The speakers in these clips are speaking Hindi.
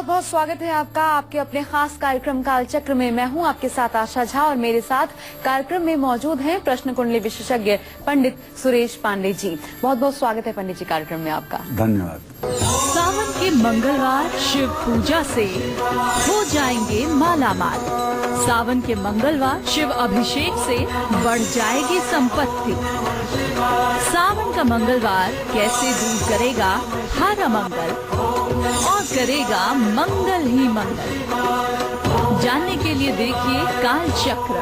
बहुत बहुत स्वागत है आपका आपके अपने खास कार्यक्रम कालचक्र में। मैं हूं आपके साथ आशा झा और मेरे साथ कार्यक्रम में मौजूद हैं प्रश्न कुंडली विशेषज्ञ पंडित सुरेश पांडे जी। बहुत बहुत स्वागत है पंडित जी कार्यक्रम में आपका। धन्यवाद। सावन के मंगलवार शिव पूजा से हो जाएंगे मालामाल। सावन के मंगलवार शिव अभिषेक से बढ़ जाएगी संपत्ति। सावन का मंगलवार कैसे दूर करेगा हर अमंगल और करेगा मंगल ही मंगल। जानने के लिए देखिए कालचक्र।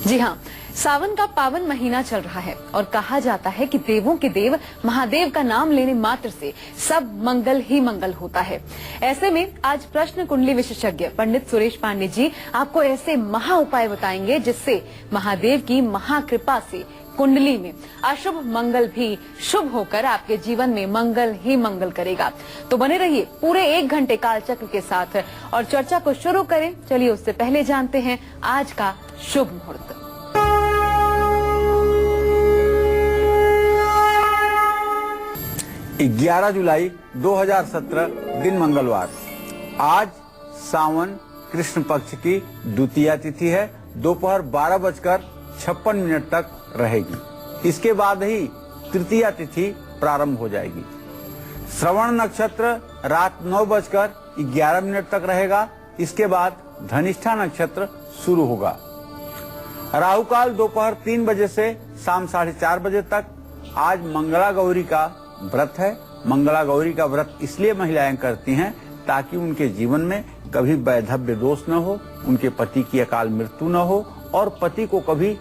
जी हाँ, सावन का पावन महीना चल रहा है और कहा जाता है कि देवों के देव महादेव का नाम लेने मात्र से सब मंगल ही मंगल होता है। ऐसे में आज प्रश्न कुंडली विशेषज्ञ पंडित सुरेश पांडे जी आपको ऐसे महा उपाय बताएंगे जिससे महादेव की महाकृपा से कुंडली में अशुभ मंगल भी शुभ होकर आपके जीवन में मंगल ही मंगल करेगा। तो बने रहिए पूरे 1 घंटे कालचक्र के साथ और चर्चा को शुरू करें। चलिए उससे पहले जानते हैं आज का शुभ मुहूर्त। ग्यारह जुलाई 2017 दिन मंगलवार। आज सावन कृष्ण पक्ष की द्वितीया तिथि है। दोपहर 12:56 तक रहेगी। इसके बाद ही तृतीया तिथि प्रारंभ हो जाएगी। श्रवण नक्षत्र रात 9:11 तक रहेगा। इसके बाद धनिष्ठा नक्षत्र शुरू होगा। राहु काल दोपहर 3 बजे से शाम 4:30 बजे तक। आज मंगला गौरी का व्रत है। मंगला गौरी का व्रत इसलिए महिलाएं करती हैं ताकि उनके जीवन में कभी वैधव्य दोष न हो, उनके पति की अकाल मृत्यु न हो और पति को कभी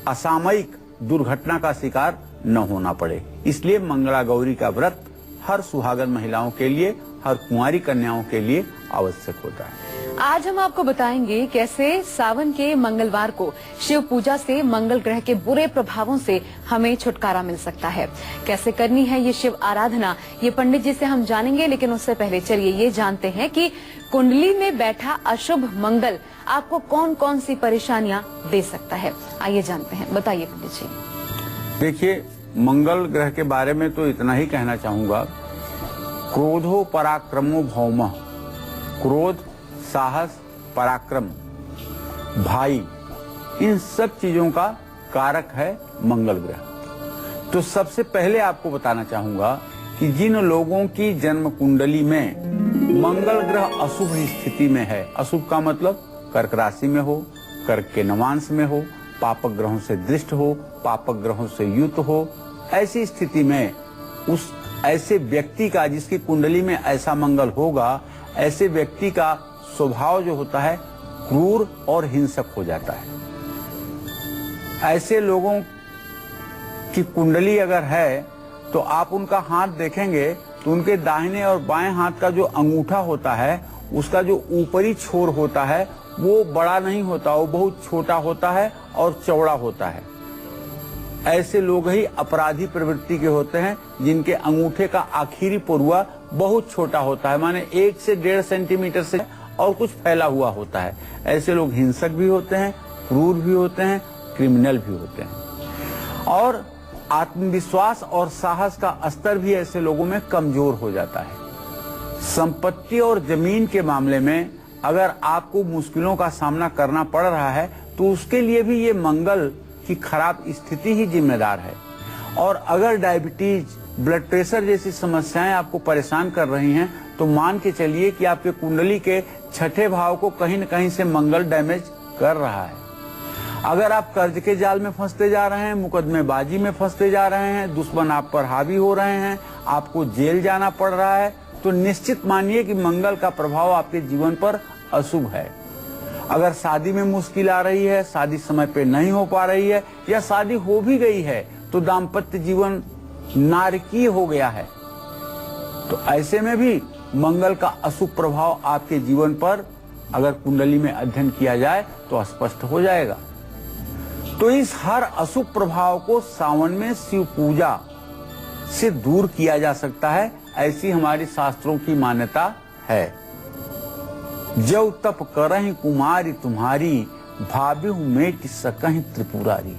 असामयिक दुर्घटना का शिकार न होना पड़े। इसलिए मंगला गौरी का व्रत हर सुहागन महिलाओं के लिए, हर कुंवारी कन्याओं के लिए आवश्यक होता है। आज हम आपको बताएंगे कैसे सावन के मंगलवार को शिव पूजा से मंगल ग्रह के बुरे प्रभावों से हमें छुटकारा मिल सकता है। कैसे करनी है ये शिव आराधना, ये पंडित जी से हम जानेंगे। लेकिन उससे पहले चलिए ये जानते हैं कि कुंडली में बैठा अशुभ मंगल आपको कौन कौन सी परेशानियां दे सकता है। आइए जानते हैं, बताइए पंडित जी। देखिए, मंगल ग्रह के बारे में तो इतना ही कहना चाहूंगा। क्रोधो पराक्रमो भौमः। क्रोध, साहस, पराक्रम, भाई, इन सब चीजों का कारक है मंगल ग्रह। तो सबसे पहले आपको बताना चाहूंगा कि जिन लोगों की जन्म कुंडली में मंगल ग्रह अशुभ स्थिति में है, अशुभ का मतलब कर्क राशि में हो, कर्क के नवांश में हो, पापक ग्रहों से दृष्ट हो, पापक ग्रहों से युक्त हो, ऐसी स्थिति में उस ऐसे व्यक्ति का, जिसकी कुंडली में ऐसा मंगल होगा, ऐसे व्यक्ति का स्वभाव जो होता है क्रूर और हिंसक हो जाता है। ऐसे लोगों की कुंडली अगर है तो आप उनका हाथ देखेंगे तो उनके दाहिने और बाएं हाथ का जो अंगूठा होता है, उसका जो ऊपरी छोर होता है वो बड़ा नहीं होता, वो बहुत छोटा होता है और चौड़ा होता है। ऐसे लोग ही अपराधी प्रवृत्ति के होते हैं जिनके अंगूठे का आखिरी पोरुआ बहुत छोटा होता है, माने 1 से 1.5 सेंटीमीटर से और कुछ फैला हुआ होता है। ऐसे लोग हिंसक भी होते हैं, क्रूर भी होते हैं, क्रिमिनल भी होते हैं और आत्मविश्वास और साहस का स्तर भी ऐसे लोगों में कमजोर हो जाता है। संपत्ति और जमीन के मामले में अगर आपको मुश्किलों का सामना करना पड़ रहा है तो उसके लिए भी ये मंगल की खराब स्थिति ही जिम्मेदार है। और अगर डायबिटीज, ब्लड प्रेशर जैसी समस्याएं आपको परेशान कर रही हैं तो मान के चलिए कि आपके कुंडली के 6ठे भाव को कहीं न कहीं से मंगल डैमेज कर रहा है। अगर आप कर्ज के जाल में फंसते जा रहे हैं, मुकदमेबाजी में फंसते जा रहे हैं, दुश्मन आप पर हावी हो रहे हैं, आपको जेल जाना पड़ रहा है, तो निश्चित मानिए कि मंगल का प्रभाव आपके जीवन पर अशुभ है। अगर शादी में मुश्किल आ रही है, शादी समय पे नहीं हो पा रही है या शादी हो भी गई है तो दाम्पत्य जीवन नारकीय हो गया है, तो ऐसे में भी मंगल का अशुभ प्रभाव आपके जीवन पर अगर कुंडली में अध्ययन किया जाए तो स्पष्ट हो जाएगा। तो इस हर अशुभ प्रभाव को सावन में शिव पूजा से दूर किया जा सकता है, ऐसी हमारी शास्त्रों की मान्यता है। जव तप करहि कुमारी तुम्हारी, भाव्यहु मेट सकहि त्रिपुरारी।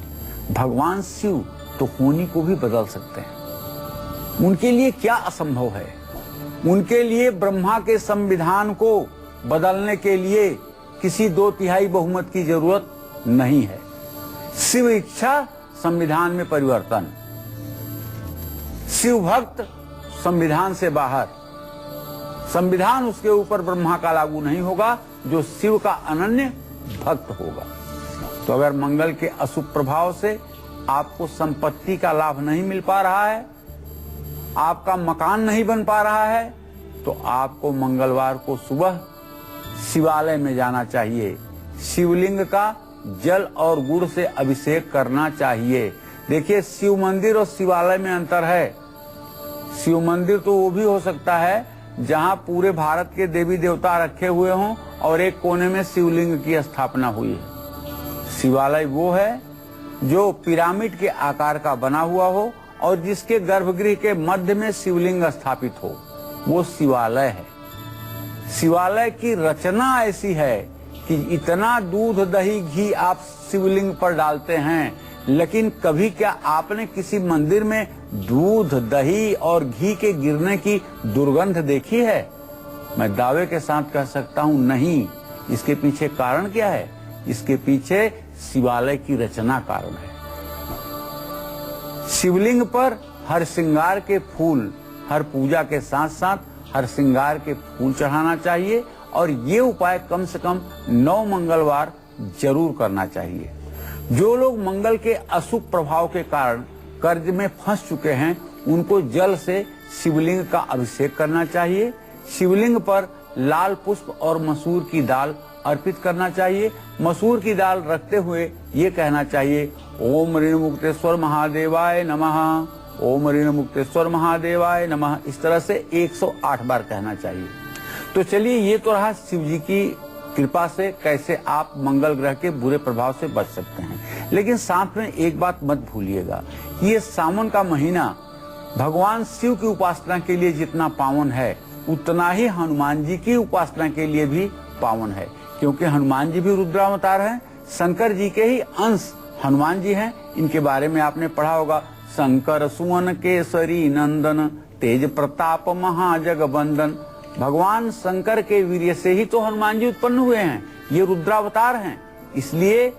भगवान शिव तो होनी को भी बदल सकते हैं, उनके लिए क्या असंभव है। उनके लिए ब्रह्मा के संविधान को बदलने के लिए किसी 2/3 बहुमत की जरूरत नहीं है। शिव इच्छा संविधान में परिवर्तन, शिव भक्त संविधान से बाहर, संविधान उसके ऊपर ब्रह्मा का लागू नहीं होगा जो शिव का अनन्य भक्त होगा। तो अगर मंगल के अशुभ प्रभाव से आपको संपत्ति का लाभ नहीं मिल पा रहा है, आपका मकान नहीं बन पा रहा है, तो आपको मंगलवार को सुबह शिवालय में जाना चाहिए। शिवलिंग का जल और गुड़ से अभिषेक करना चाहिए। देखिए, शिव मंदिर और शिवालय में अंतर है। शिव मंदिर तो वो भी हो सकता है जहां पूरे भारत के देवी देवता रखे हुए हों और एक कोने में शिवलिंग की स्थापना हुई है। शिवालय वो है जो पिरामिड के आकार का बना हुआ हो और जिसके गर्भगृह के मध्य में शिवलिंग स्थापित हो, वो शिवालय है। शिवालय की रचना ऐसी है कि इतना दूध दही घी आप शिवलिंग पर डालते हैं, लेकिन कभी क्या आपने किसी मंदिर में दूध दही और घी के गिरने की दुर्गंध देखी है? मैं दावे के साथ कह सकता हूं, नहीं। इसके पीछे कारण क्या है? इसके पीछे शिवालय की रचना कारण है। शिवलिंग पर हर श्रृंगार के फूल, हर पूजा के साथ साथ हर श्रृंगार के फूल चढ़ाना चाहिए और ये उपाय कम से कम 9 मंगलवार जरूर करना चाहिए। जो लोग मंगल के अशुभ प्रभाव के कारण कर्ज में फंस चुके हैं, उनको जल से शिवलिंग का अभिषेक करना चाहिए। शिवलिंग पर लाल पुष्प और मसूर की दाल अर्पित करना चाहिए। मसूर की दाल रखते हुए ये कहना चाहिए, ओम ऋण मुक्तेश्वर महादेवाय नमः, ओम ऋण मुक्तेश्वर महादेवाय नमः। इस तरह से 108 बार कहना चाहिए। तो चलिए, ये तो रहा शिव जी की कृपा से कैसे आप मंगल ग्रह के बुरे प्रभाव से बच सकते हैं। लेकिन साथ में एक बात मत भूलिएगा, ये सावन का महीना भगवान शिव की उपासना के लिए जितना पावन है, उतना ही हनुमान जी की उपासना के लिए भी पावन है। क्योंकि हनुमान जी भी रुद्रावतार हैं, शंकर जी के ही अंश हनुमान जी हैं। इनके बारे में आपने पढ़ा होगा, शंकर सुवन केसरी नंदन, तेज प्रताप महाजगबंदन। भगवान शंकर के वीर्य से ही तो हनुमान जी उत्पन्न हुए हैं, ये रुद्रावतार हैं। इसलिए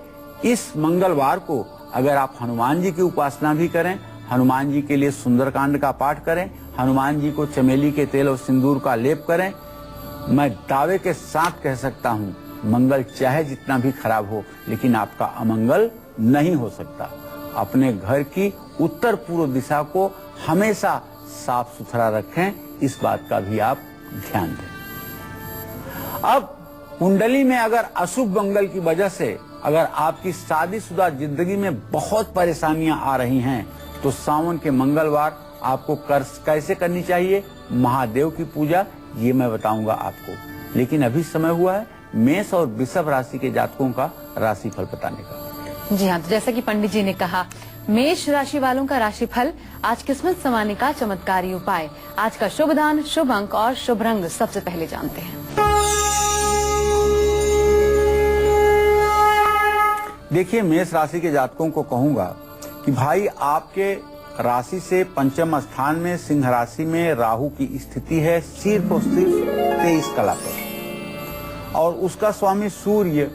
इस मंगलवार को अगर आप हनुमान जी की उपासना भी करें, हनुमान जी के लिए सुंदरकांड का पाठ करें, हनुमान जी को चमेली के तेल और सिंदूर का लेप करें, मैं दावे के साथ कह सकता हूँ, मंगल चाहे जितना भी खराब हो, लेकिन आपका अमंगल नहीं हो सकता। अपने घर की उत्तर पूर्व दिशा को हमेशा साफ सुथरा रखें, इस बात का भी आप ध्यान दें। अब कुंडली में अगर अशुभ मंगल की वजह से अगर आपकी शादीशुदा जिंदगी में बहुत परेशानियां आ रही हैं, तो सावन के मंगलवार आपको कैसे करनी चाहिए, महादेव की पूजा, ये मैं बताऊंगा आपको। लेकिन अभी समय हुआ है मेष और वृषभ राशि के जातकों का राशिफल बताने का। जी हाँ, तो जैसा कि पंडित जी ने कहा, मेष राशि वालों का राशिफल, आज किस्मत संवारने का चमत्कारी उपाय, आज का शुभ दान, शुभ अंक और शुभ रंग सबसे पहले जानते हैं। देखिए, मेष राशि के जातकों को कहूंगा कि भाई, आपके राशि से पंचम स्थान में सिंह राशि में राहु की स्थिति है, सिर्फ और सिर्फ 23 कला पर, और उसका स्वामी सूर्य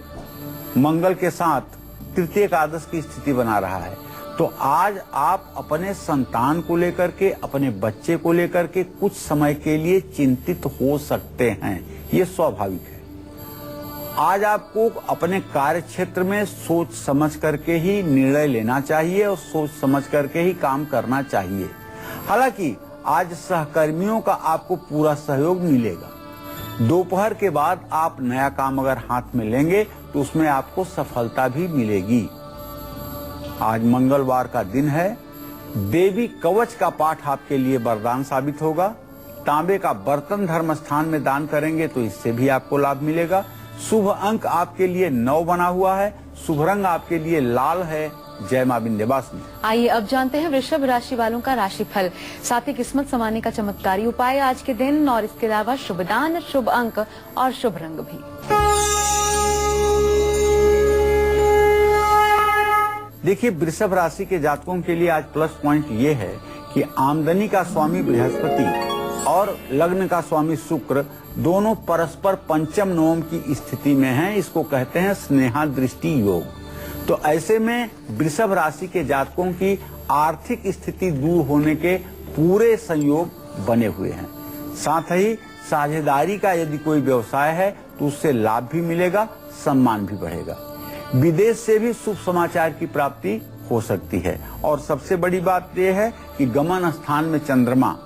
मंगल के साथ तृतीय एकादश की स्थिति बना रहा है। तो आज आप अपने संतान को लेकर के, अपने बच्चे को लेकर के कुछ समय के लिए चिंतित हो सकते हैं, ये स्वाभाविक है। आज आपको अपने कार्य क्षेत्र में सोच समझ करके ही निर्णय लेना चाहिए और सोच समझ करके ही काम करना चाहिए। हालांकि आज सहकर्मियों का आपको पूरा सहयोग मिलेगा। दोपहर के बाद आप नया काम अगर हाथ में लेंगे तो उसमें आपको सफलता भी मिलेगी। आज मंगलवार का दिन है, देवी कवच का पाठ आपके लिए वरदान साबित होगा। तांबे का बर्तन धर्म स्थान में दान करेंगे तो इससे भी आपको लाभ मिलेगा। शुभ अंक आपके लिए 9 बना हुआ है, शुभ रंग आपके लिए लाल है। जय मां विंध्यवासिनी। आइए अब जानते हैं वृषभ राशि वालों का राशिफल, साथ ही किस्मत संवारने का चमत्कारी उपाय आज के दिन, और इसके अलावा शुभ दान, शुभ अंक और शुभ रंग भी। देखिए, वृषभ राशि के जातकों के लिए आज प्लस पॉइंट ये है कि आमदनी का स्वामी बृहस्पति और लग्न का स्वामी शुक्र दोनों परस्पर पंचम नवम की स्थिति में हैं। इसको कहते हैं स्नेहा दृष्टि योग। तो ऐसे में वृषभ राशि के जातकों की आर्थिक स्थिति दूर होने के पूरे संयोग बने हुए हैं। साथ ही साझेदारी का यदि कोई व्यवसाय है तो उससे लाभ भी मिलेगा, सम्मान भी बढ़ेगा। विदेश से भी शुभ समाचार की प्राप्ति हो सकती है। और सबसे बड़ी बात यह है कि गमन स्थान में चंद्रमा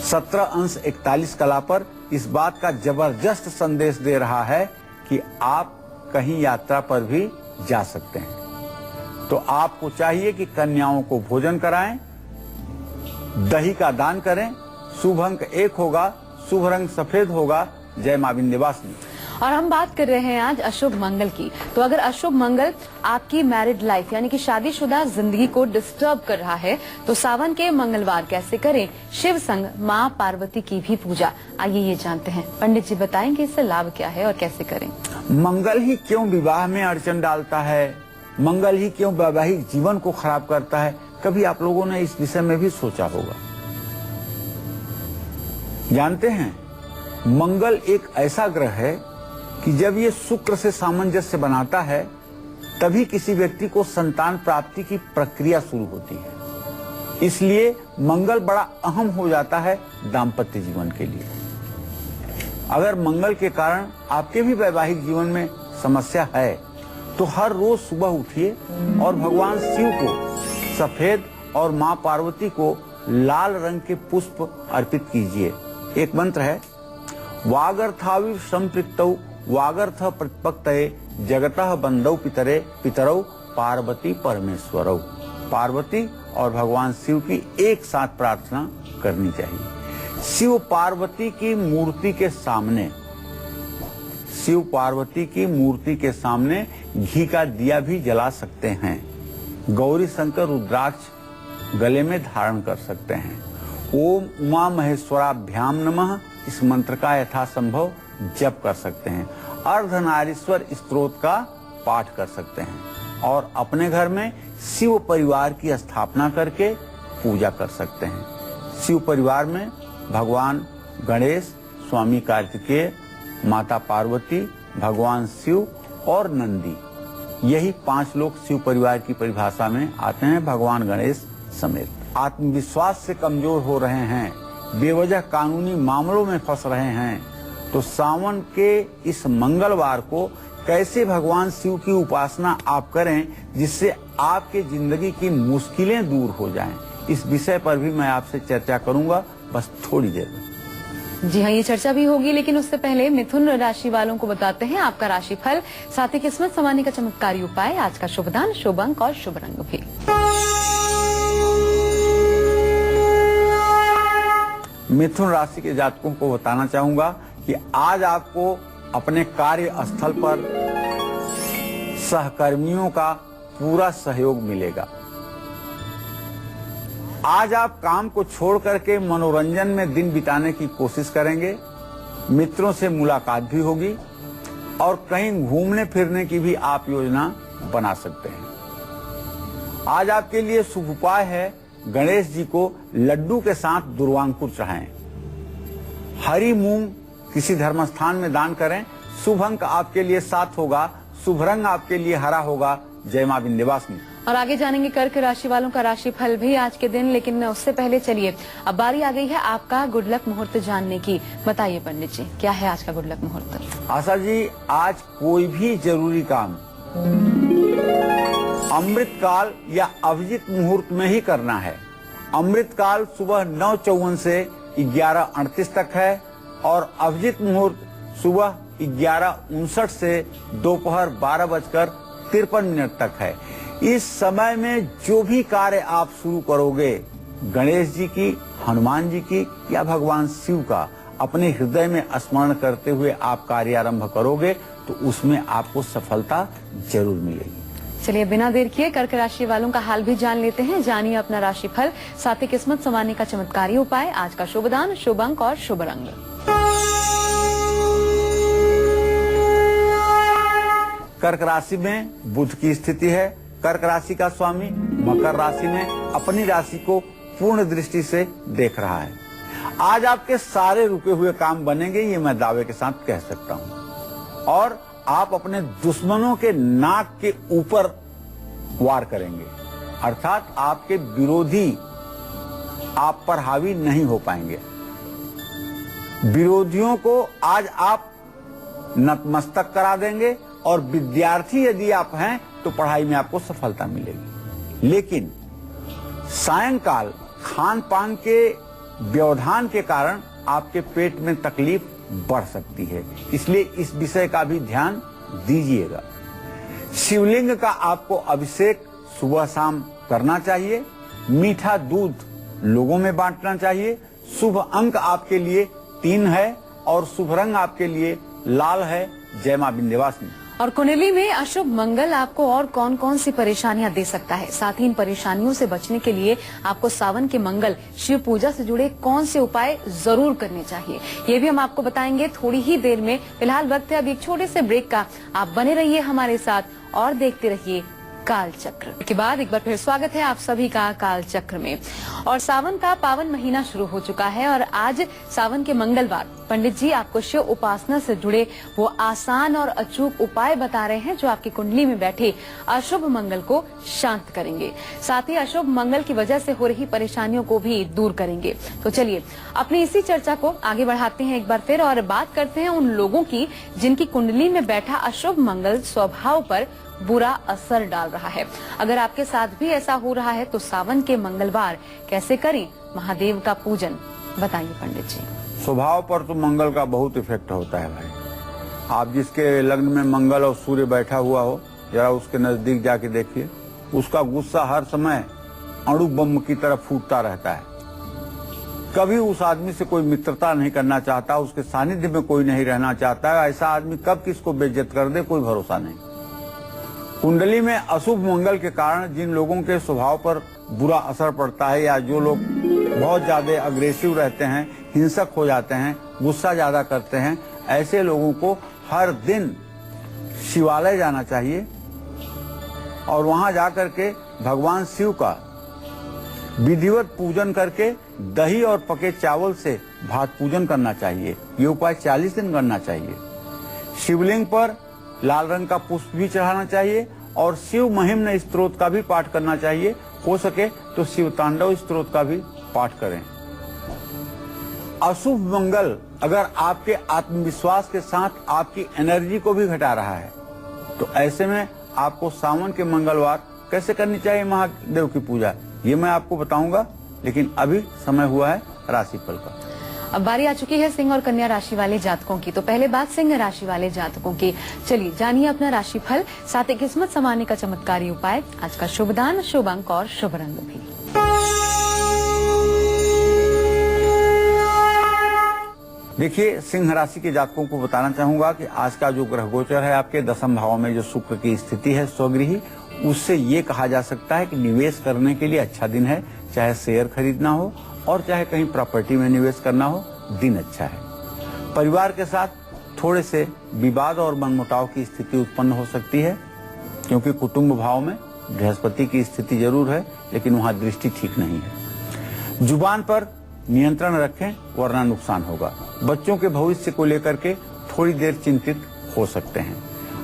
17° 41' पर इस बात का जबरदस्त संदेश दे रहा है कि आप कहीं यात्रा पर भी जा सकते हैं। तो आपको चाहिए कि कन्याओं को भोजन कराएं, दही का दान करें। शुभ अंक 1 होगा, शुभ रंग सफेद होगा। जय मां विंध्यवासिनी। और हम बात कर रहे हैं आज अशुभ मंगल की। तो अगर अशुभ मंगल आपकी मैरिड लाइफ यानी कि शादीशुदा जिंदगी को डिस्टर्ब कर रहा है तो सावन के मंगलवार कैसे करें? शिव संग मां पार्वती की भी पूजा, आइए ये जानते हैं। पंडित जी बताएंगे इससे लाभ क्या है और कैसे करें। मंगल ही क्यों विवाह में अड़चन डालता है? मंगल ही क्यों वैवाहिक जीवन को खराब करता है? कभी आप लोगों ने इस विषय में भी सोचा होगा? जानते हैं, मंगल एक ऐसा ग्रह है कि जब ये शुक्र से सामंजस्य बनाता है तभी किसी व्यक्ति को संतान प्राप्ति की प्रक्रिया शुरू होती है। इसलिए मंगल बड़ा अहम हो जाता है दाम्पत्य जीवन के लिए। अगर मंगल के कारण आपके भी वैवाहिक जीवन में समस्या है तो हर रोज सुबह उठिए और भगवान शिव को सफेद और मां पार्वती को लाल रंग के पुष्प अर्पित कीजिए। एक मंत्र है, वागर्थाविव संपृक्तौ वागर्थ प्रतिपक्तये जगतः बंदौ पितरे पितरौ पार्वती परमेश्वरौ। पार्वती और भगवान शिव की एक साथ प्रार्थना करनी चाहिए। शिव पार्वती की मूर्ति के सामने घी का दिया भी जला सकते हैं। गौरी शंकर रुद्राक्ष गले में धारण कर सकते हैं। ओम उमा महेश्वराभ्याम नमः इस मंत्र का यथासंभव जप कर सकते हैं। अर्धनारीश्वर स्तोत्र का पाठ कर सकते हैं और अपने घर में शिव परिवार की स्थापना करके पूजा कर सकते हैं। शिव परिवार में भगवान गणेश, स्वामी कार्तिकेय, माता पार्वती, भगवान शिव और नंदी, यही 5 लोग शिव परिवार की परिभाषा में आते हैं, भगवान गणेश समेत। आत्मविश्वास से कमजोर हो रहे हैं, बेवजह कानूनी मामलों में फंस रहे हैं, तो सावन के इस मंगलवार को कैसे भगवान शिव की उपासना आप करें जिससे आपके जिंदगी की मुश्किलें दूर हो जाएं, इस विषय पर भी मैं आपसे चर्चा करूंगा, बस थोड़ी देर में। जी हाँ, ये चर्चा भी होगी, लेकिन उससे पहले मिथुन राशि वालों को बताते हैं आपका राशिफल, साथ ही किस्मत संवारने का चमत्कारी उपाय, आज का शुभ दान, शुभ अंक और शुभ रंग भी। मिथुन राशि के जातकों को बताना चाहूंगा कि आज आपको अपने कार्य स्थल पर सहकर्मियों का पूरा सहयोग मिलेगा। आज आप काम को छोड़ करके मनोरंजन में दिन बिताने की कोशिश करेंगे। मित्रों से मुलाकात भी होगी और कहीं घूमने फिरने की भी आप योजना बना सकते हैं। आज आपके लिए शुभ उपाय है, गणेश जी को लड्डू के साथ दुर्वांकुर चढ़ाएं। हरी मूंग किसी धर्म स्थान में दान करें। शुभ अंक आपके लिए 7 होगा, शुभ रंग आपके लिए हरा होगा। जय मां विंध्यवासिनी। और आगे जानेंगे कर्क राशि वालों का राशिफल भी आज के दिन, लेकिन उससे पहले चलिए अब बारी आ गई है आपका गुड लक मुहूर्त जानने की। बताइए पंडित जी, क्या है आज का गुड लक मुहूर्त? आशा जी, आज कोई भी जरूरी काम अमृत काल या अभिजीत मुहूर्त में ही करना है। अमृत काल सुबह 9:54 से 11:38 तक है और अभिजीत मुहूर्त सुबह 11:59 से दोपहर 12:53 तक है। इस समय में जो भी कार्य आप शुरू करोगे, गणेश जी की, हनुमान जी की या भगवान शिव का अपने हृदय में स्मरण करते हुए आप कार्य आरंभ करोगे तो उसमें आपको सफलता जरूर मिलेगी। चलिए बिना देर किए कर्क राशि वालों का हाल भी जान लेते हैं। जानिए अपना राशिफल, साथ ही किस्मत संवारने का चमत्कारी उपाय, आज का शुभ दान, शुभ अंक और शुभ रंग। कर्क राशि में बुध की स्थिति है। कर्क राशि का स्वामी मकर राशि में अपनी राशि को पूर्ण दृष्टि से देख रहा है। आज आपके सारे रुके हुए काम बनेंगे, ये मैं दावे के साथ कह सकता हूं। और आप अपने दुश्मनों के नाक के ऊपर वार करेंगे, अर्थात आपके विरोधी आप पर हावी नहीं हो पाएंगे। विरोधियों को आज आप नतमस्तक करा देंगे और विद्यार्थी यदि आप हैं तो पढ़ाई में आपको सफलता मिलेगी। लेकिन सायंकाल खान पान के व्यवधान के कारण आपके पेट में तकलीफ बढ़ सकती है, इसलिए इस विषय का भी ध्यान दीजिएगा। शिवलिंग का आपको अभिषेक सुबह शाम करना चाहिए। मीठा दूध लोगों में बांटना चाहिए। शुभ अंक आपके लिए 3 है और शुभ रंग आपके लिए लाल है। जय मां विंध्यवासिनी। और कुंडली में अशुभ मंगल आपको और कौन कौन सी परेशानियां दे सकता है, साथ ही इन परेशानियों से बचने के लिए आपको सावन के मंगल शिव पूजा से जुड़े कौन से उपाय जरूर करने चाहिए, ये भी हम आपको बताएंगे थोड़ी ही देर में। फिलहाल वक्त है अब एक छोटे से ब्रेक का। आप बने रहिए हमारे साथ और देखते रहिए काल चक्र के बाद एक बार फिर स्वागत है आप सभी का काल चक्र में। और सावन का पावन महीना शुरू हो चुका है और आज सावन के मंगलवार पंडित जी आपको शिव उपासना से जुड़े वो आसान और अचूक उपाय बता रहे हैं जो आपकी कुंडली में बैठे अशुभ मंगल को शांत करेंगे, साथ ही अशुभ मंगल की वजह से हो रही परेशानियों को भी दूर करेंगे। तो चलिए अपनी इसी चर्चा को आगे बढ़ाते हैं एक बार फिर और बात करते हैं उन लोगों की जिनकी कुंडली में बैठा अशुभ मंगल स्वभाव पर बुरा असर डाल रहा है। अगर आपके साथ भी ऐसा हो रहा है तो सावन के मंगलवार कैसे करें महादेव का पूजन, बताइए पंडित जी। स्वभाव पर तो मंगल का बहुत इफेक्ट होता है भाई। आप जिसके लग्न में मंगल और सूर्य बैठा हुआ हो, जरा उसके नजदीक जाके देखिए, उसका गुस्सा हर समय अणु बम की तरह फूटता रहता है। कभी उस आदमी से कोई मित्रता नहीं करना चाहता, उसके सानिध्य में कोई नहीं रहना चाहता। ऐसा आदमी कब किसको बेइज्जत कर दे कोई भरोसा नहीं। कुंडली में अशुभ मंगल के कारण जिन लोगों के स्वभाव पर बुरा असर पड़ता है या जो लोग बहुत ज्यादा अग्रेसिव रहते हैं, हिंसक हो जाते हैं, गुस्सा ज्यादा करते हैं, ऐसे लोगों को हर दिन शिवालय जाना चाहिए और वहां जाकर के भगवान शिव का विधिवत पूजन करके दही और पके चावल से भात पूजन करना चाहिए। ये उपाय 40 दिन करना चाहिए। शिवलिंग पर लाल रंग का पुष्प भी चढ़ाना चाहिए और शिव महिम्न स्तोत्र का भी पाठ करना चाहिए। हो सके तो शिव तांडव स्तोत्र का भी पाठ करें। अशुभ मंगल अगर आपके आत्मविश्वास के साथ आपकी एनर्जी को भी घटा रहा है तो ऐसे में आपको सावन के मंगलवार कैसे करनी चाहिए महादेव की पूजा, ये मैं आपको बताऊंगा। लेकिन अभी समय हुआ है राशिफल का। अब बारी आ चुकी है सिंह और कन्या राशि वाले जातकों की। तो पहले बात सिंह राशि वाले जातकों की। चलिए जानिए अपना राशिफल, साथ ही किस्मत संवारने का चमत्कारी उपाय, आज का शुभ दान, शुभ अंक और शुभ रंग भी। देखिए सिंह राशि के जातकों को बताना चाहूंगा कि आज का जो ग्रह गोचर है आपके 10वें भाव में जो शुक्र की स्थिति है स्वगृही, उससे ये कहा जा सकता है कि निवेश करने के लिए अच्छा दिन है। चाहे शेयर खरीदना हो और चाहे कहीं प्रॉपर्टी में निवेश करना हो, दिन अच्छा है। परिवार के साथ थोड़े से विवाद और मनमुटाव की स्थिति उत्पन्न हो सकती है क्योंकि कुटुंब भाव में बृहस्पति की स्थिति जरूर है लेकिन वहां दृष्टि ठीक नहीं है। जुबान पर नियंत्रण रखें वरना नुकसान होगा। बच्चों के भविष्य को लेकर के थोड़ी देर चिंतित हो सकते हैं।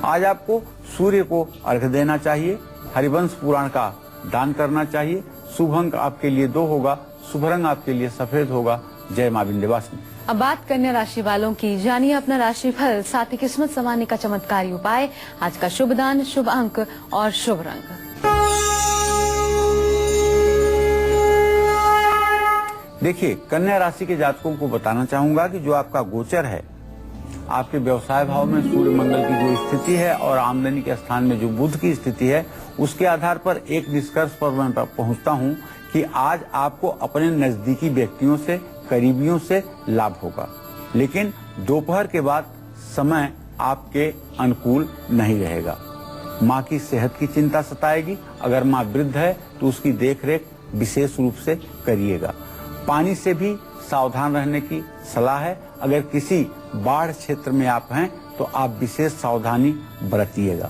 आज आपको सूर्य को अर्घ्य देना चाहिए। हरिवंश पुराण का दान करना चाहिए। शुभ अंक आपके लिए 2 होगा। शुभ रंग आपके लिए सफेद होगा। जय मां विंध्यवासिनी। अब बात कन्या राशि वालों की। जानिए अपना राशिफल, साथ ही किस्मत संवारने का चमत्कारी उपाय, आज का शुभ दान, शुभ अंक और शुभ रंग। देखिए कन्या राशि के जातकों को बताना चाहूंगा कि जो आपका गोचर है, आपके व्यवसाय भाव में सूर्य मंगल की जो स्थिति है और आमदनी के स्थान में जो बुध की स्थिति है, उसके आधार पर एक निष्कर्ष पर मैं पहुंचता हूं कि आज आपको अपने नजदीकी व्यक्तियों से, करीबियों से लाभ होगा। लेकिन दोपहर के बाद समय आपके अनुकूल नहीं रहेगा। माँ की सेहत की चिंता सताएगी। अगर माँ वृद्ध है तो उसकी देखरेख विशेष रूप से करिएगा। पानी से भी सावधान रहने की सलाह है। अगर किसी बाढ़ क्षेत्र में आप हैं तो आप विशेष सावधानी बरतिएगा।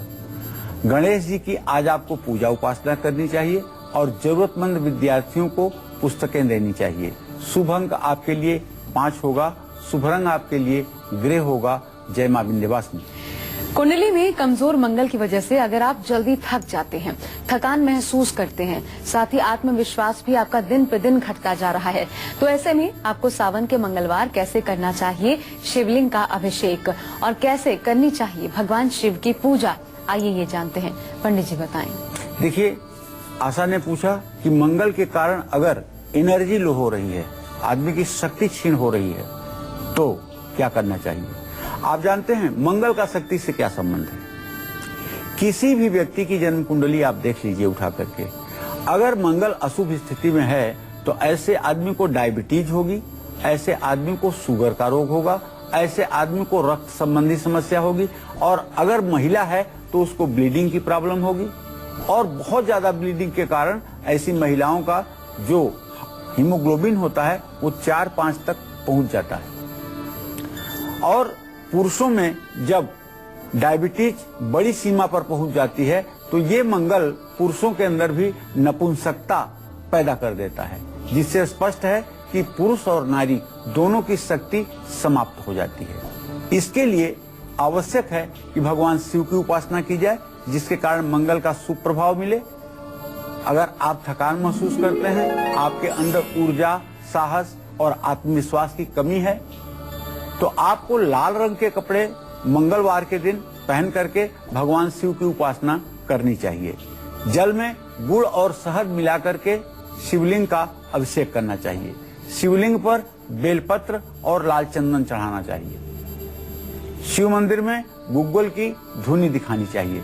गणेश जी की आज आपको पूजा उपासना करनी चाहिए और जरूरतमंद विद्यार्थियों को पुस्तकें देनी चाहिए। शुभ अंक आपके लिए 5 होगा, शुभ रंग आपके लिए ग्रे होगा। जय मां विंध्यवासिनी। कुंडली में कमजोर मंगल की वजह से अगर आप जल्दी थक जाते हैं, थकान महसूस करते हैं, साथ ही आत्मविश्वास भी आपका दिन पे दिन घटता जा रहा है, तो ऐसे में आपको सावन के मंगलवार कैसे करना चाहिए शिवलिंग का अभिषेक और कैसे करनी चाहिए भगवान शिव की पूजा, आइए ये जानते हैं। पंडित जी बताएं। देखिए, आशा ने पूछा कि मंगल के कारण अगर एनर्जी लो हो रही है, आदमी की शक्ति क्षीण हो रही है, तो क्या करना चाहिए। आप जानते हैं मंगल का शक्ति से क्या संबंध है। किसी भी व्यक्ति की जन्म कुंडली आप देख लीजिए उठा करके, अगर मंगल अशुभ स्थिति में है तो ऐसे आदमी को डायबिटीज होगी, ऐसे आदमी को शुगर का रोग होगा, ऐसे आदमी को रक्त संबंधी समस्या होगी, और अगर महिला है तो उसको ब्लीडिंग की प्रॉब्लम होगी, और बहुत ज्यादा ब्लीडिंग के कारण ऐसी महिलाओं का जो हीमोग्लोबिन होता है वो 4-5 तक पहुंच जाता है। और पुरुषों में जब डायबिटीज बड़ी सीमा पर पहुंच जाती है तो ये मंगल पुरुषों के अंदर भी नपुंसकता पैदा कर देता है, जिससे स्पष्ट है कि पुरुष और नारी दोनों की शक्ति समाप्त हो जाती है। इसके लिए आवश्यक है कि भगवान शिव की उपासना की जाए, जिसके कारण मंगल का शुभ प्रभाव मिले। अगर आप थकान महसूस करते हैं, आपके अंदर ऊर्जा, साहस और आत्मविश्वास की कमी है, तो आपको लाल रंग के कपड़े मंगलवार के दिन पहन करके भगवान शिव की उपासना करनी चाहिए। जल में गुड़ और शहद मिला करके शिवलिंग का अभिषेक करना चाहिए। शिवलिंग पर बेलपत्र और लाल चंदन चढ़ाना चाहिए। शिव मंदिर में गुग्गल की धुनी दिखानी चाहिए।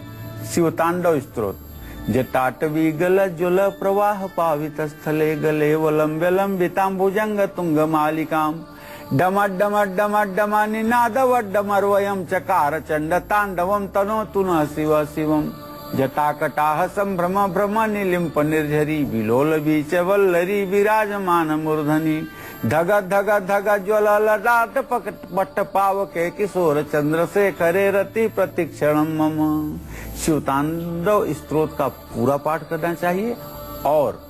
शिव तांडव स्तोत्र जटाटवी गल ज्वल प्रवाह पावित स्थले गले वलंबिताम भुजंग तुंग मालिकाम डमट डमट डमट डमा निनादवट डमर्वयम चकार चंड तांडवम तनो तुनः शिव शिवम जटाकटाह संभ्रम भ्रम निलिम्प निर्झरी विलोल बीच वल्लरी विराजमान मूर्धनि धग धग धग ज्वल ललाट पट्ट पावके किशोर चंद्र शेखरे रति प्रतिक्षणम मम। शिव तांडव स्तोत्र का पूरा पाठ करना चाहिए। और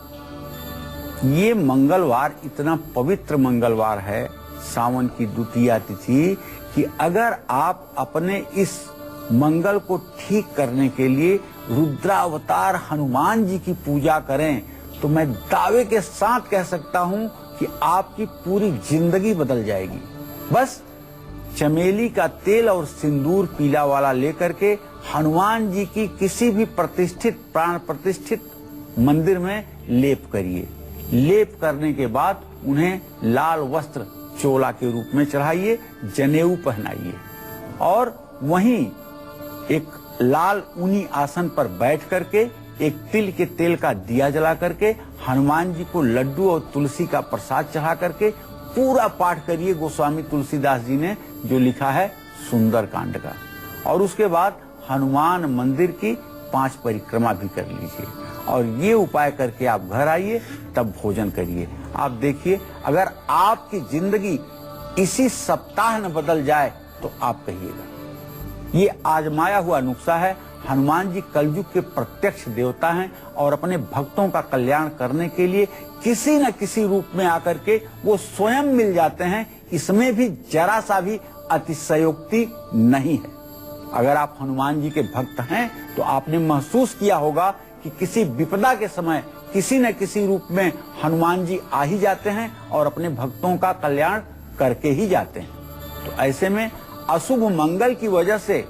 ये मंगलवार इतना पवित्र मंगलवार है, सावन की द्वितीया तिथि, कि अगर आप अपने इस मंगल को ठीक करने के लिए रुद्रावतार हनुमान जी की पूजा करें तो मैं दावे के साथ कह सकता हूं कि आपकी पूरी जिंदगी बदल जाएगी। बस चमेली का तेल और सिंदूर पीला वाला लेकर के हनुमान जी की किसी भी प्रतिष्ठित प्राण प्रतिष्ठित मंदिर में लेप करिए। लेप करने के बाद उन्हें लाल वस्त्र चोला के रूप में चढ़ाइए, जनेऊ पहनाइए, और वहीं एक लाल ऊनी आसन पर बैठ करके एक तिल के तेल का दिया जला करके हनुमान जी को लड्डू और तुलसी का प्रसाद चढ़ा करके पूरा पाठ करिए गोस्वामी तुलसीदास जी ने जो लिखा है सुंदर कांड का। और उसके बाद हनुमान मंदिर की 5 परिक्रमा भी कर लीजिए, और ये उपाय करके आप घर आइए, तब भोजन करिए। आप देखिए, अगर आपकी जिंदगी इसी सप्ताह में बदल जाए तो आप कहिएगा। ये आजमाया हुआ नुस्खा है। हनुमान जी कलयुग के प्रत्यक्ष देवता हैं और अपने भक्तों का कल्याण करने के लिए किसी न किसी रूप में आकर के वो स्वयं मिल जाते हैं। इसमें भी जरा सा भी अतिशयोक्ति नहीं है। अगर आप हनुमान जी के भक्त हैं तो आपने महसूस किया होगा कि किसी विपदा के समय किसी न किसी रूप में हनुमान जी आ ही जाते हैं और अपने भक्तों का कल्याण करके ही जाते हैं। तो ऐसे में अशुभ मंगल की वजह से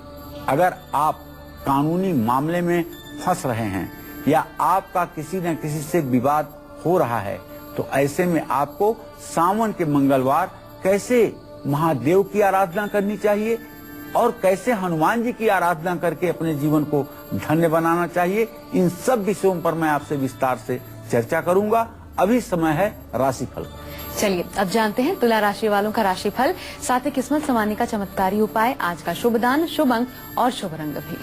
अगर आप कानूनी मामले में फंस रहे हैं या आपका किसी न किसी से विवाद हो रहा है, तो ऐसे में आपको सावन के मंगलवार कैसे महादेव की आराधना करनी चाहिए और कैसे हनुमान जी की आराधना करके अपने जीवन को धन्य बनाना चाहिए, इन सब विषयों पर मैं आपसे विस्तार से चर्चा करूंगा। अभी समय है राशिफल का। चलिए अब जानते हैं तुला राशि वालों का राशिफल, साथ ही किस्मत संवारने का चमत्कारी उपाय, आज का शुभ दान, शुभ अंक और शुभ रंग भी।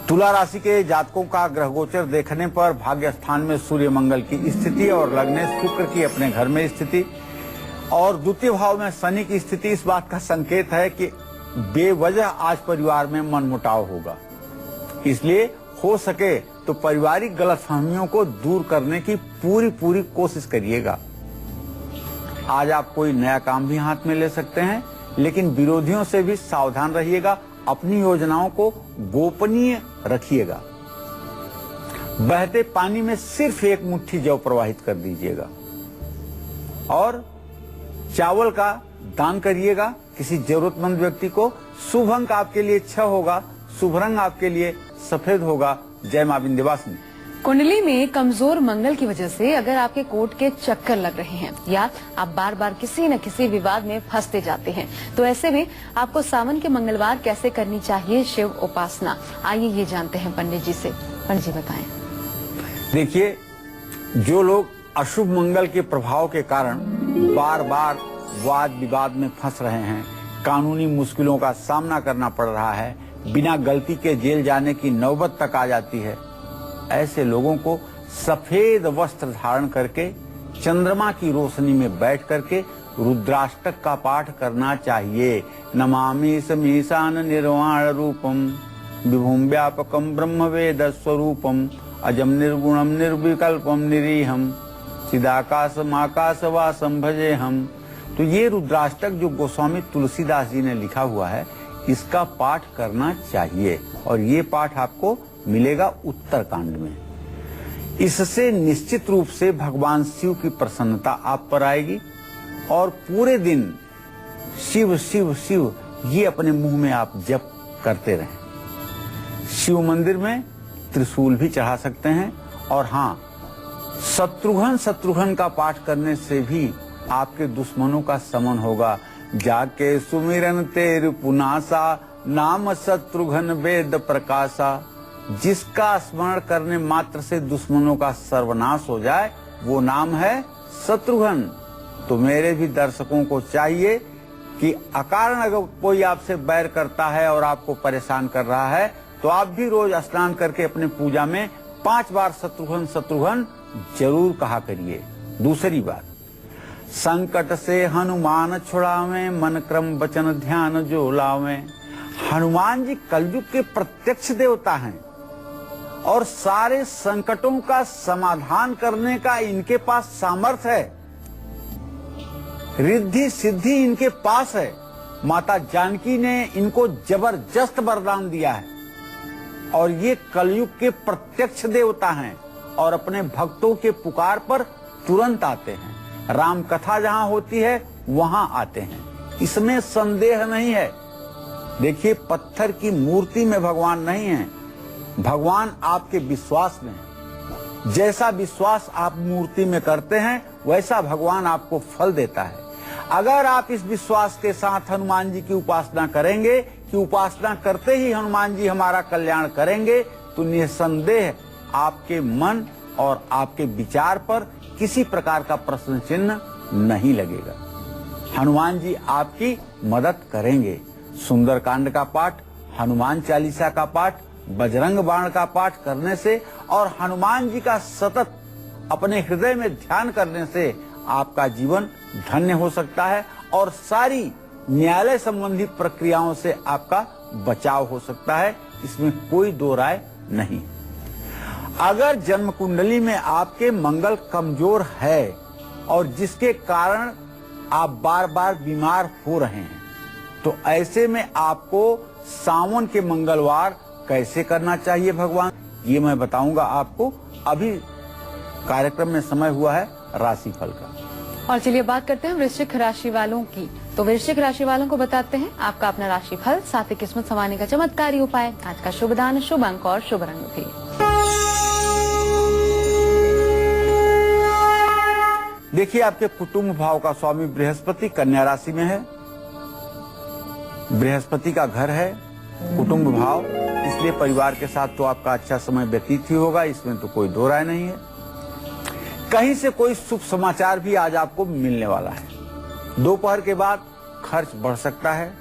तुला राशि के जातकों का ग्रह गोचर देखने पर भाग्य स्थान में सूर्य मंगल की स्थिति और लग्न शुक्र की अपने घर में स्थिति और द्वितीय भाव में शनि की स्थिति इस बात का संकेत है कि बेवजह आज परिवार में मनमुटाव होगा। इसलिए हो सके तो पारिवारिक गलतफहमियों को दूर करने की पूरी कोशिश करिएगा। आज आप कोई नया काम भी हाथ में ले सकते हैं, लेकिन विरोधियों से भी सावधान रहिएगा। अपनी योजनाओं को गोपनीय रखिएगा। बहते पानी में सिर्फ एक मुट्ठी जौ प्रवाहित कर दीजिएगा और चावल का दान करिएगा किसी जरूरतमंद व्यक्ति को। शुभ अंक आपके लिए 6 होगा, शुभ रंग आपके लिए सफेद होगा। जय मां विंध्यवासिनी। कुंडली में कमजोर मंगल की वजह से अगर आपके कोर्ट के चक्कर लग रहे हैं या आप बार बार किसी न किसी विवाद में फंसते जाते हैं, तो ऐसे में आपको सावन के मंगलवार कैसे करनी चाहिए शिव उपासना, आइए ये जानते हैं पंडित जी से। पंडित जी बताएं। देखिए, जो लोग अशुभ मंगल के प्रभाव के कारण बार बार वाद विवाद में फंस रहे हैं, कानूनी मुश्किलों का सामना करना पड़ रहा है, बिना गलती के जेल जाने की नौबत तक आ जाती है, ऐसे लोगों को सफेद वस्त्र धारण करके चंद्रमा की रोशनी में बैठ करके रुद्राष्टक का पाठ करना चाहिए। नमामि समीशान निर्वाण रूपम विभुम व्यापकम ब्रह्म वेद स्वरूपम अजम निर्गुणम निर्विकल्पम निरीहम चिदाकाशम आकाशवासम भजे हम। तो ये रुद्राष्टक जो गोस्वामी तुलसीदास जी ने लिखा हुआ है, इसका पाठ करना चाहिए और ये पाठ आपको मिलेगा उत्तरकांड में। इससे निश्चित रूप से भगवान शिव की प्रसन्नता आप पर आएगी और पूरे दिन शिव शिव शिव ये अपने मुंह में आप जप करते रहें। शिव मंदिर में त्रिशूल भी चढ़ा सकते हैं और हाँ, शत्रुघ्न का पाठ करने से भी आपके दुश्मनों का समन होगा। जाके सुमिरन तेरु पुनासा नाम शत्रुघ्न वेद प्रकाशा। जिसका स्मरण करने मात्र से दुश्मनों का सर्वनाश हो जाए वो नाम है शत्रुघ्न। तो मेरे भी दर्शकों को चाहिए कि अकारण अगर कोई आपसे बैर करता है और आपको परेशान कर रहा है, तो आप भी रोज स्नान करके अपने पूजा में 5 बार शत्रुघ्न शत्रुघ्न जरूर कहा करिए। दूसरी बात, संकट से हनुमान छुड़ावे मन क्रम वचन ध्यान जो लावे। हनुमान जी कलयुग के प्रत्यक्ष देवता हैं और सारे संकटों का समाधान करने का इनके पास सामर्थ्य है, रिद्धि सिद्धि इनके पास है। माता जानकी ने इनको जबरदस्त वरदान दिया है और ये कलयुग के प्रत्यक्ष देवता हैं और अपने भक्तों के पुकार पर तुरंत आते हैं। राम कथा जहां होती है वहां आते हैं, इसमें संदेह नहीं है। देखिए, पत्थर की मूर्ति में भगवान नहीं है, भगवान आपके विश्वास में है। जैसा विश्वास आप मूर्ति में करते हैं वैसा भगवान आपको फल देता है। अगर आप इस विश्वास के साथ हनुमान जी की उपासना करेंगे कि उपासना करते ही हनुमान जी हमारा कल्याण करेंगे, तो निसंदेह आपके मन और आपके विचार पर किसी प्रकार का प्रश्न चिन्ह नहीं लगेगा। हनुमान जी आपकी मदद करेंगे। सुंदरकांड का पाठ, हनुमान चालीसा का पाठ, बजरंग बाण का पाठ करने से और हनुमान जी का सतत अपने हृदय में ध्यान करने से आपका जीवन धन्य हो सकता है और सारी न्यायालय संबंधी प्रक्रियाओं से आपका बचाव हो सकता है। इसमें कोई दो राय नहीं। अगर जन्म कुंडली में आपके मंगल कमजोर है और जिसके कारण आप बार बार बीमार हो रहे हैं, तो ऐसे में आपको सावन के मंगलवार कैसे करना चाहिए भगवान, ये मैं बताऊंगा आपको। अभी कार्यक्रम में समय हुआ है राशिफल का। और चलिए बात करते हैं वृश्चिक राशि वालों की। तो वृश्चिक राशि वालों को बताते हैं आपका अपना राशिफल, साथ ही किस्मत संवारने का चमत्कारी उपाय, आज का शुभ दान, शुभ अंक और शुभ रंग भी। देखिए, आपके कुटुंब भाव का स्वामी बृहस्पति कन्या राशि में है। बृहस्पति का घर है कुटुंब भाव, इसलिए परिवार के साथ तो आपका अच्छा समय व्यतीत ही होगा, इसमें तो कोई दो राय नहीं है। कहीं से कोई शुभ समाचार भी आज आपको मिलने वाला है। दोपहर के बाद खर्च बढ़ सकता है।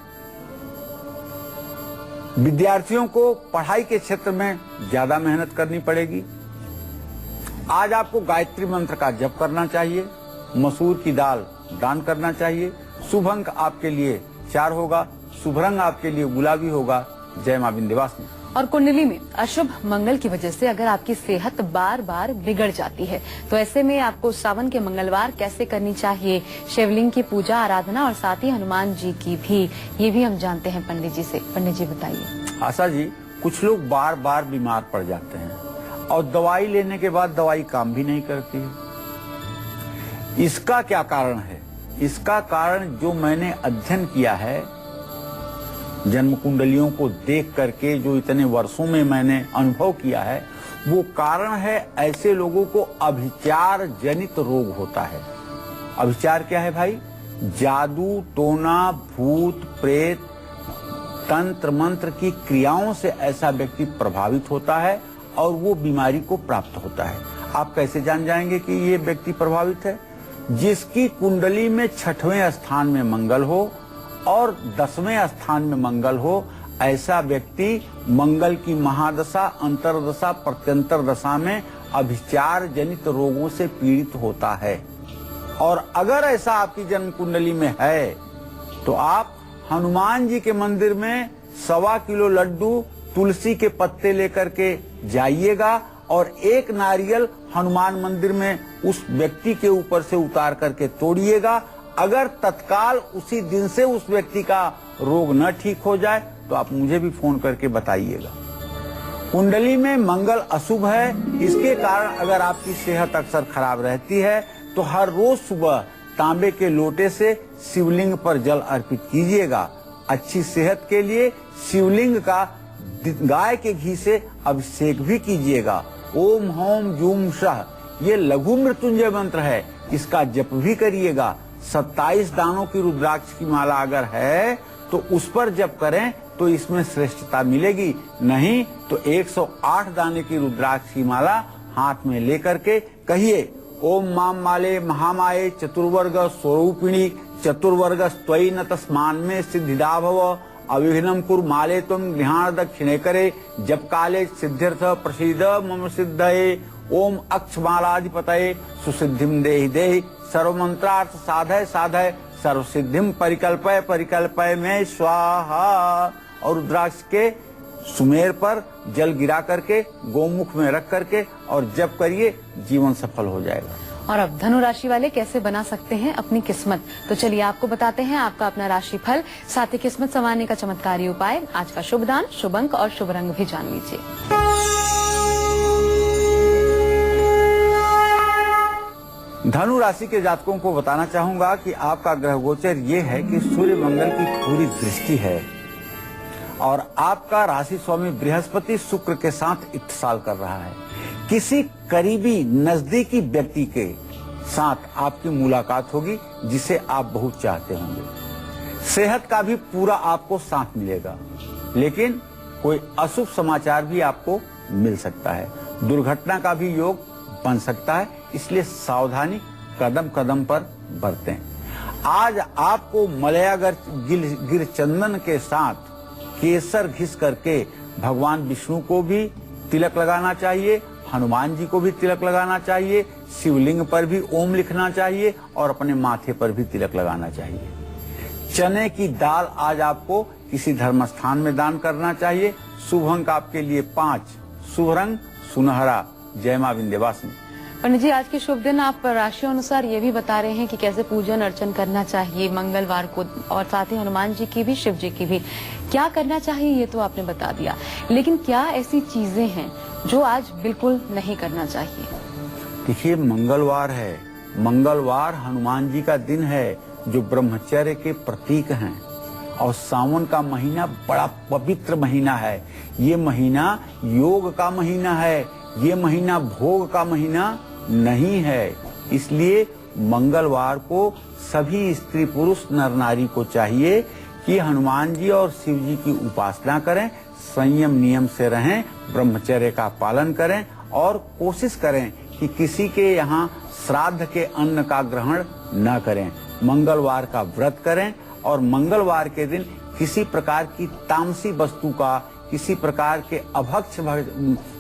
विद्यार्थियों को पढ़ाई के क्षेत्र में ज्यादा मेहनत करनी पड़ेगी। आज आपको गायत्री मंत्र का जप करना चाहिए, मसूर की दाल दान करना चाहिए। शुभ अंक आपके लिए 4 होगा, शुभ रंग आपके लिए गुलाबी होगा। जय मां विंध्यवासिनी। और कुंडली में अशुभ मंगल की वजह से अगर आपकी सेहत बार बार बिगड़ जाती है तो ऐसे में आपको सावन के मंगलवार कैसे करनी चाहिए, शिवलिंग की पूजा आराधना और साथ ही हनुमान जी की भी, ये भी हम जानते हैं पंडित जी से। पंडित जी बताइए। आशा जी, कुछ लोग बार बार बीमार पड़ जाते हैं और दवाई लेने के बाद दवाई काम भी नहीं करती है। इसका क्या कारण है? इसका कारण जो मैंने अध्ययन किया है, जन्म कुंडलियों को देख करके जो इतने वर्षों में मैंने अनुभव किया है, वो कारण है ऐसे लोगों को अभिचार जनित रोग होता है। अभिचार क्या है भाई? जादू टोना, भूत प्रेत, तंत्र मंत्र की क्रियाओं से ऐसा व्यक्ति प्रभावित होता है और वो बीमारी को प्राप्त होता है। आप कैसे जान जाएंगे कि ये व्यक्ति प्रभावित है? जिसकी कुंडली में 6वें स्थान में मंगल हो और 10वें स्थान में मंगल हो, ऐसा व्यक्ति मंगल की महादशा, अंतरदशा, प्रत्यंतर दशा में अभिचार जनित रोगों से पीड़ित होता है। और अगर ऐसा आपकी जन्म कुंडली में है तो आप हनुमान जी के मंदिर में 1.25 किलो लड्डू, तुलसी के पत्ते लेकर के जाइएगा और एक नारियल हनुमान मंदिर में उस व्यक्ति के ऊपर से उतार करके तोड़िएगा। अगर तत्काल उसी दिन से उस व्यक्ति का रोग न ठीक हो जाए तो आप मुझे भी फोन करके बताइएगा। कुंडली में मंगल अशुभ है, इसके कारण अगर आपकी सेहत अक्सर खराब रहती है तो हर रोज सुबह तांबे के लोटे से शिवलिंग पर जल अर्पित कीजिएगा। अच्छी सेहत के लिए शिवलिंग का गाय के घी से अभिषेक भी कीजिएगा। ओम होम जूम शह, ये लघु मृत्युंजय मंत्र है, इसका जप भी करिएगा। 27 दानों की रुद्राक्ष की माला अगर है तो उस पर जप करें तो इसमें श्रेष्ठता मिलेगी, नहीं तो 108 दाने की रुद्राक्ष की माला हाथ में लेकर के कहिए ओम माम माले महामाये चतुर्वर्ग स्वरूपिणी चतुर्वर्ग स्वयं न तस्मान में सिद्धिदा भव अविघ्नम कुरु माले तुम गृहाण दक्षिणे करे जप काले सिद्ध्यर्थ प्रसिद्ध मम सिद्धये ओम अक्षमालाधिपतये सुसिद्धिम देहि देहि सर्वमंत्रार्थ साधय साधय सर्वसिद्धिम परिकल्पय परिकल्पय में स्वाहा। और रुद्राक्ष के सुमेर पर जल गिरा करके गोमुख में रख करके और जप करिए, जीवन सफल हो जाएगा। और अब धनु राशि वाले कैसे बना सकते हैं अपनी किस्मत, तो चलिए आपको बताते हैं आपका अपना राशिफल, साथ ही किस्मत संवारने का चमत्कारी उपाय, आज का शुभ दान, शुभ अंक और शुभ रंग भी जान लीजिए। धनु राशि के जातकों को बताना चाहूंगा कि आपका ग्रह गोचर ये है कि सूर्य मंगल की पूरी दृष्टि है और आपका राशि स्वामी बृहस्पति शुक्र के साथ इत्तेसाल कर रहा है। किसी करीबी नजदीकी व्यक्ति के साथ आपकी मुलाकात होगी जिसे आप बहुत चाहते होंगे। सेहत का भी पूरा आपको साथ मिलेगा, लेकिन कोई अशुभ समाचार भी आपको मिल सकता है। दुर्घटना का भी योग बन सकता है, इसलिए सावधानी कदम कदम पर बरतें। आज आपको मलया गिर चंदन के साथ केसर घिस करके भगवान विष्णु को भी तिलक लगाना चाहिए, हनुमान जी को भी तिलक लगाना चाहिए, शिवलिंग पर भी ओम लिखना चाहिए और अपने माथे पर भी तिलक लगाना चाहिए। चने की दाल आज आपको किसी धर्म स्थान में दान करना चाहिए। शुभ अंक आपके लिए 5, शुभ रंग सुनहरा। जय मां विंध्यवासिनी। पंडित जी, आज के शुभ दिन आप राशि अनुसार ये भी बता रहे हैं कि कैसे पूजन अर्चन करना चाहिए मंगलवार को, और साथ ही हनुमान जी की भी, शिव जी की भी। क्या करना चाहिए ये तो आपने बता दिया, लेकिन क्या ऐसी चीजें हैं जो आज बिल्कुल नहीं करना चाहिए? देखिए, मंगलवार है, मंगलवार हनुमान जी का दिन है जो ब्रह्मचर्य के प्रतीक हैं और सावन का महीना बड़ा पवित्र महीना है। ये महीना योग का महीना है, ये महीना भोग का महीना नहीं है। इसलिए मंगलवार को सभी स्त्री पुरुष नर नारी को चाहिए कि हनुमान जी और शिव जी की उपासना करें, संयम नियम से रहें, ब्रह्मचर्य का पालन करें और कोशिश करें कि किसी के यहाँ श्राद्ध के अन्न का ग्रहण न करें। मंगलवार का व्रत करें और मंगलवार के दिन किसी प्रकार की तामसी वस्तु का, किसी प्रकार के अभक्ष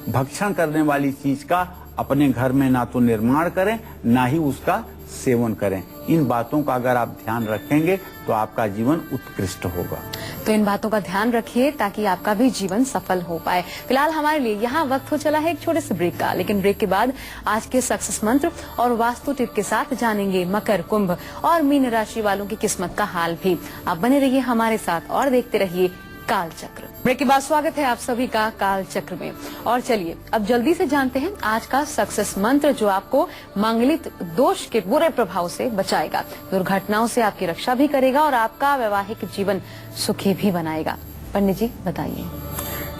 भक्षण करने वाली चीज का अपने घर में ना तो निर्माण करें, ना ही उसका सेवन करें। इन बातों का अगर आप ध्यान रखेंगे तो आपका जीवन उत्कृष्ट होगा। तो इन बातों का ध्यान रखिए ताकि आपका भी जीवन सफल हो पाए। फिलहाल हमारे लिए यहाँ वक्त हो चला है एक छोटे से ब्रेक का, लेकिन ब्रेक के बाद आज के सक्सेस मंत्र और वास्तु टिप के साथ जानेंगे मकर, कुंभ और मीन राशि वालों की किस्मत का हाल भी। आप बने रहिए हमारे साथ और देखते रहिए काल चक्र। ब्रेक के बाद स्वागत है आप सभी का काल चक्र में। और चलिए अब जल्दी से जानते हैं आज का सक्सेस मंत्र जो आपको मांगलिक दोष के बुरे प्रभाव से बचाएगा, दुर्घटनाओं से आपकी रक्षा भी करेगा और आपका वैवाहिक जीवन सुखी भी बनाएगा। पंडित जी बताइए।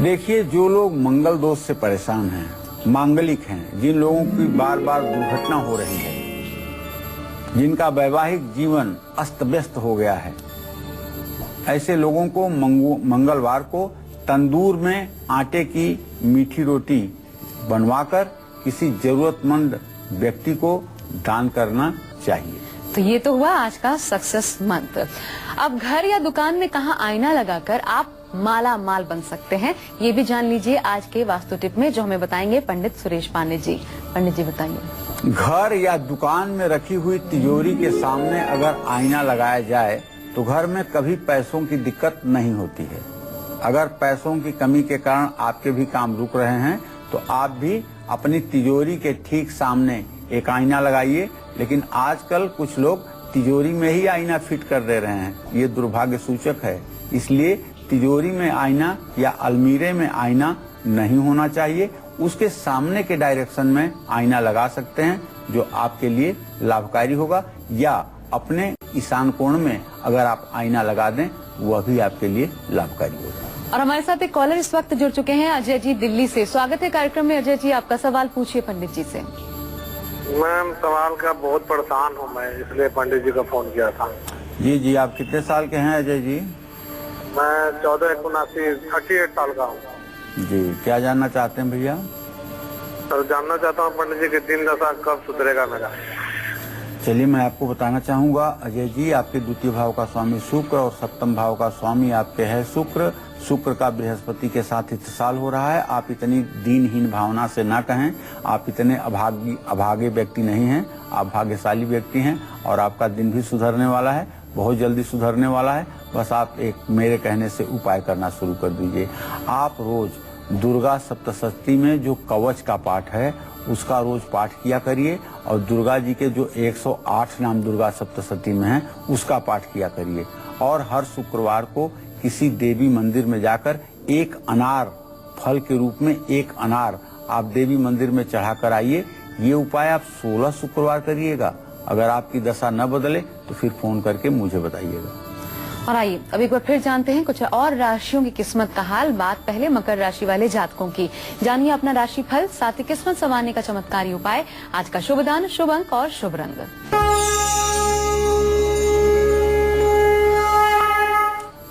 देखिए, जो लोग मंगल दोष से परेशान हैं, मांगलिक हैं, जिन लोगों की बार बार दुर्घटना हो रही है, जिनका वैवाहिक जीवन अस्त व्यस्त हो गया है, ऐसे लोगों को मंगलवार को तंदूर में आटे की मीठी रोटी बनवाकर किसी जरूरतमंद व्यक्ति को दान करना चाहिए। तो ये तो हुआ आज का सक्सेस मंत्र। अब घर या दुकान में कहाँ आईना लगाकर आप माला माल बन सकते हैं, ये भी जान लीजिए आज के वास्तु टिप में, जो हमें बताएंगे पंडित सुरेश पांडे जी। पंडित जी बताइए। घर या दुकान में रखी हुई तिजोरी के सामने अगर आईना लगाया जाए तो घर में कभी पैसों की दिक्कत नहीं होती है। अगर पैसों की कमी के कारण आपके भी काम रुक रहे हैं तो आप भी अपनी तिजोरी के ठीक सामने एक आईना लगाइए। लेकिन आजकल कुछ लोग तिजोरी में ही आईना फिट कर दे रहे हैं, ये दुर्भाग्य सूचक है। इसलिए तिजोरी में आईना या अलमीरे में आईना नहीं होना चाहिए। उसके सामने के डायरेक्शन में आईना लगा सकते हैं जो आपके लिए लाभकारी होगा, या अपने ईशान कोण में अगर आप आईना लगा दें वह भी आपके लिए लाभकारी होगा। और हमारे साथ एक कॉलर इस वक्त जुड़ चुके हैं, अजय जी दिल्ली से। स्वागत है कार्यक्रम में। अजय जी आपका सवाल पूछिए पंडित जी से। मैम सवाल का बहुत परेशान हूँ मैं, इसलिए पंडित जी का फोन किया था। जी, आप कितने साल के हैं अजय जी? मैं 38 साल का हूँ। जी, क्या जानना चाहते हैं भैया? सर जानना चाहता हूँ पंडित जी कि दिन दशा कब सुधरेगा मेरा। चलिए मैं आपको बताना चाहूंगा अजय जी, आपके द्वितीय भाव का स्वामी शुक्र और सप्तम भाव का स्वामी आपके है शुक्र। शुक्र का बृहस्पति के साथ इत्तिसाल हो रहा है। आप इतनी दीनहीन भावना से ना कहें, आप इतने अभागे व्यक्ति नहीं हैं, आप भाग्यशाली व्यक्ति हैं और आपका दिन भी सुधरने वाला है, बहुत जल्दी सुधरने वाला है। बस आप एक मेरे कहने से उपाय करना शुरू कर दीजिए। आप रोज दुर्गा सप्तशती में जो कवच का पाठ है उसका रोज पाठ किया करिए और दुर्गा जी के जो 108 नाम दुर्गा सप्तशती में है उसका पाठ किया करिए। और हर शुक्रवार को किसी देवी मंदिर में जाकर एक अनार फल के रूप में एक अनार आप देवी मंदिर में चढ़ा कर आइए। ये उपाय आप 16 शुक्रवार करिएगा। अगर आपकी दशा न बदले तो फिर फोन करके मुझे बताइएगा। और आइए अब एक बार फिर जानते हैं कुछ और राशियों की किस्मत का हाल। बात पहले मकर राशि वाले जातकों की। जानिए अपना राशि फल, साथ ही किस्मत संवारने का चमत्कारी उपाय, आज का शुभ दान, शुभ अंक और शुभ रंग।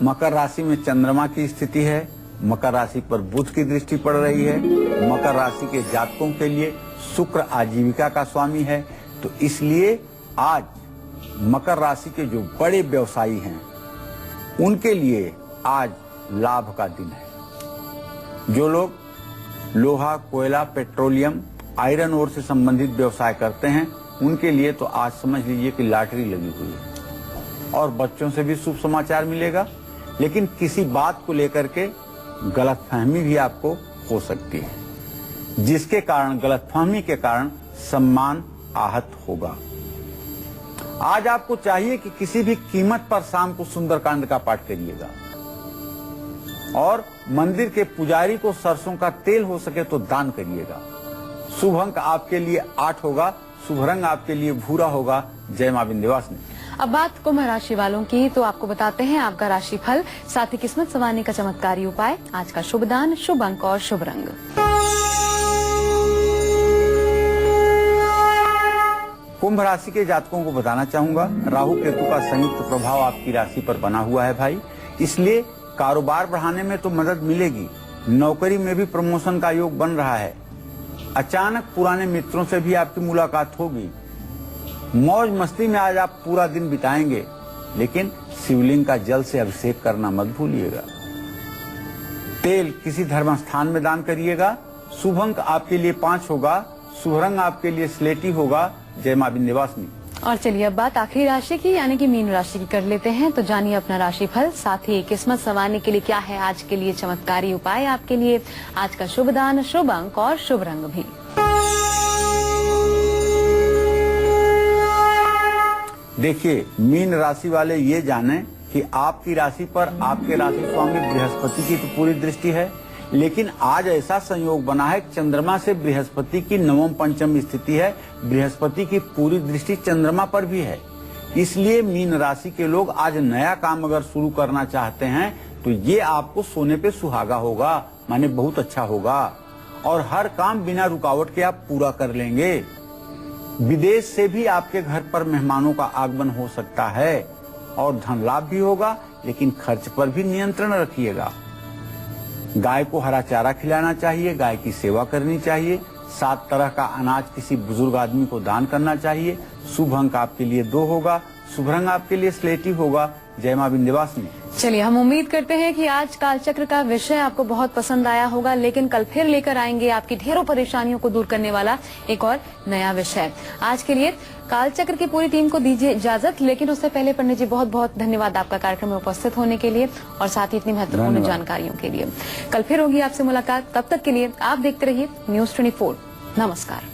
मकर राशि में चंद्रमा की स्थिति है। मकर राशि पर बुध की दृष्टि पड़ रही है। मकर राशि के जातकों के लिए शुक्र आजीविका का स्वामी है। तो इसलिए आज मकर राशि के जो बड़े व्यवसायी हैं उनके लिए आज लाभ का दिन है। जो लोग लोहा, कोयला, पेट्रोलियम, आयरन ओर से संबंधित व्यवसाय करते हैं उनके लिए तो आज समझ लीजिए कि लॉटरी लगी हुई है। और बच्चों से भी शुभ समाचार मिलेगा, लेकिन किसी बात को लेकर के गलतफहमी भी आपको हो सकती है, जिसके कारण गलतफहमी के कारण सम्मान आहत होगा। आज आपको चाहिए कि किसी भी कीमत पर शाम को सुंदरकांड का पाठ करिएगा और मंदिर के पुजारी को सरसों का तेल हो सके तो दान करिएगा। शुभ अंक आपके लिए 8 होगा, शुभ रंग आपके लिए भूरा होगा। जय मां विंध्यवासिनी। अब बात कुंभ राशि वालों की, तो आपको बताते हैं आपका राशि फल, साथ ही किस्मत संवारने का चमत्कारी उपाय, आज का शुभ दान, शुभ अंक और शुभ रंग। कुंभ राशि के जातकों को बताना चाहूंगा, राहु केतु का संयुक्त प्रभाव आपकी राशि पर बना हुआ है भाई। इसलिए कारोबार बढ़ाने में तो मदद मिलेगी, नौकरी में भी प्रमोशन का योग बन रहा है। अचानक पुराने मित्रों से भी आपकी मुलाकात होगी। मौज मस्ती में आज आप पूरा दिन बिताएंगे, लेकिन शिवलिंग का जल से अभिषेक करना मत भूलिएगा। तेल किसी धर्म स्थान में दान करिएगा। शुभ अंक आपके लिए 5 होगा, शुभ रंग आपके लिए स्लेटी होगा। जय मां विंध्यवासिनी। और चलिए अब बात आखिरी राशि की यानी कि मीन राशि की कर लेते हैं। तो जानिए अपना राशिफल, साथ ही किस्मत संवारने के लिए क्या है आज के लिए चमत्कारी उपाय आपके लिए, आज का शुभ दान, शुभ अंक और शुभ रंग भी। देखिए, मीन राशि वाले ये जाने कि आपकी राशि पर आपके राशि स्वामी बृहस्पति की तो पूरी दृष्टि है, लेकिन आज ऐसा संयोग बना है चंद्रमा से बृहस्पति की नवम पंचम स्थिति है। बृहस्पति की पूरी दृष्टि चंद्रमा पर भी है। इसलिए मीन राशि के लोग आज नया काम अगर शुरू करना चाहते हैं तो ये आपको सोने पे सुहागा होगा, माने बहुत अच्छा होगा और हर काम बिना रुकावट के आप पूरा कर लेंगे। विदेश से भी आपके घर पर मेहमानों का आगमन हो सकता है और धन लाभ भी होगा, लेकिन खर्च पर भी नियंत्रण रखिएगा। गाय को हरा चारा खिलाना चाहिए, गाय की सेवा करनी चाहिए, 7 तरह का अनाज किसी बुजुर्ग आदमी को दान करना चाहिए। शुभ अंक आपके लिए 2 होगा, शुभ रंग आपके लिए स्लेटी होगा। जय मां विंध्यवासिनी। चलिए हम उम्मीद करते हैं कि आज कालचक्र का विषय आपको बहुत पसंद आया होगा, लेकिन कल फिर लेकर आएंगे आपकी ढेरों परेशानियों को दूर करने वाला एक और नया विषय। आज के लिए कालचक्र की पूरी टीम को दीजिए इजाजत, लेकिन उससे पहले पंडित जी बहुत बहुत धन्यवाद आपका कार्यक्रम में उपस्थित होने के लिए और साथ ही इतनी महत्वपूर्ण जानकारियों के लिए। कल फिर होगी आपसे मुलाकात, तब तक के लिए आप देखते रहिए News 24। नमस्कार।